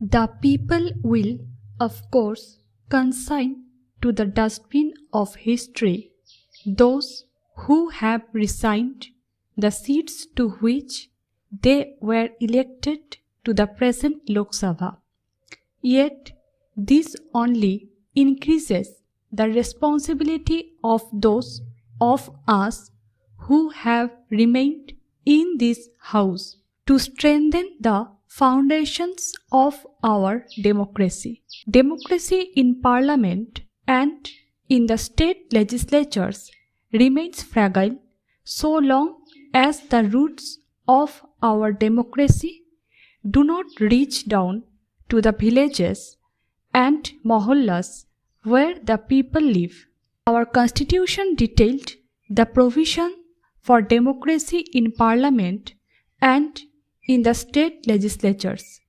The people will, of course, consign to the dustbin of history those who have resigned the seats to which they were elected to the present Lok Sabha. Yet, this only increases the responsibility of those of us who have remained in this house to strengthen the foundations of our democracy. Democracy in Parliament and in the state legislatures remains fragile so long as the roots of our democracy do not reach down to the villages and mohallas where the people live. Our constitution detailed the provision for democracy in Parliament and in the state legislatures.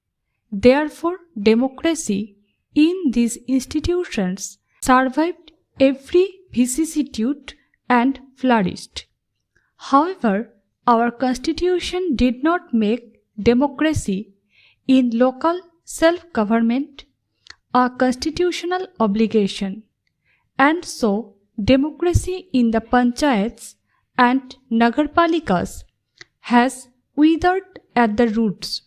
Therefore, democracy in these institutions survived every vicissitude and flourished. However, our constitution did not make democracy in local self-government a constitutional obligation, and so democracy in the panchayats and nagarpalikas has withered at the roots.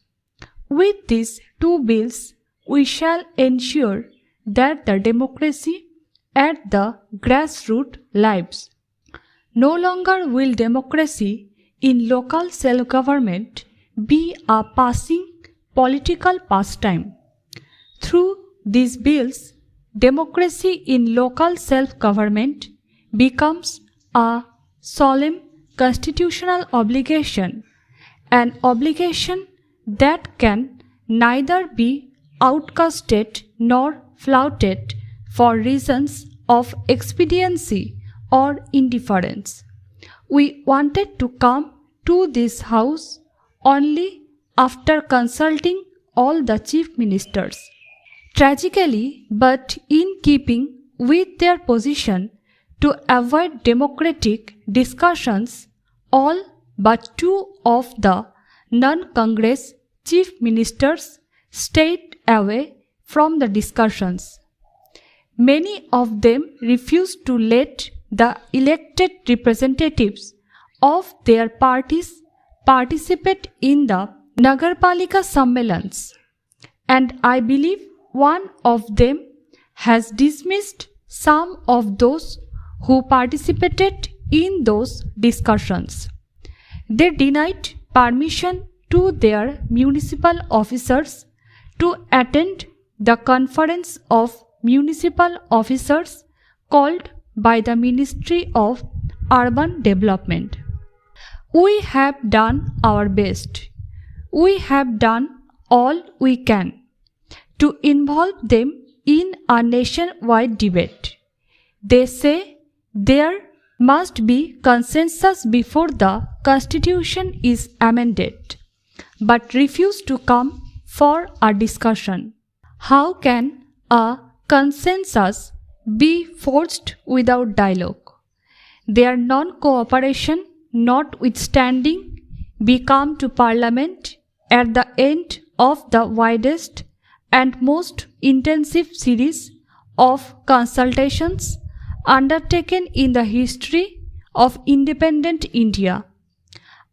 With these two bills, we shall ensure that the democracy at the grassroots lives. No longer will democracy in local self-government be a passing political pastime. Through these bills, democracy in local self-government becomes a solemn constitutional obligation, an obligation that can neither be outcasted nor flouted for reasons of expediency or indifference. We wanted to come to this house only after consulting all the chief ministers. Tragically, but in keeping with their position to avoid democratic discussions, all but two of the non-Congress chief ministers stayed away from the discussions. Many of them refused to let the elected representatives of their parties participate in the Nagarpalika Sammelans, and I believe one of them has dismissed some of those who participated in those discussions. They denied permission to their municipal officers to attend the conference of municipal officers called by the Ministry of Urban Development. We have done our best. We have done all we can to involve them in a nationwide debate. They say there must be consensus before the Constitution is amended, but refuse to come for a discussion. How can a consensus be forged without dialogue? Their non-cooperation notwithstanding, we come to Parliament at the end of the widest and most intensive series of consultations undertaken in the history of independent India.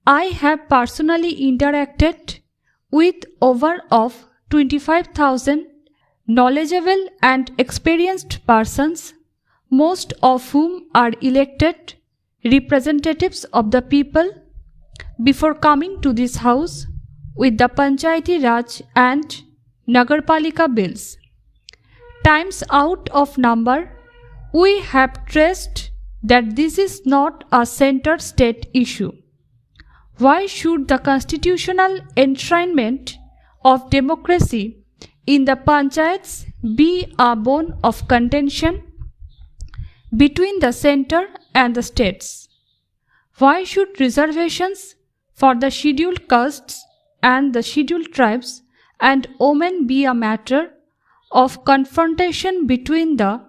I have personally interacted with over of 25,000 knowledgeable and experienced persons, most of whom are elected representatives of the people, before coming to this house with the Panchayati Raj and Nagarpalika bills. Times out of number, we have traced that this is not a center-state issue. Why should the constitutional enshrinement of democracy in the panchayats be a bone of contention between the center and the states? Why should reservations for the scheduled castes and the scheduled tribes and women be a matter of confrontation between the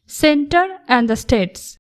center and the states?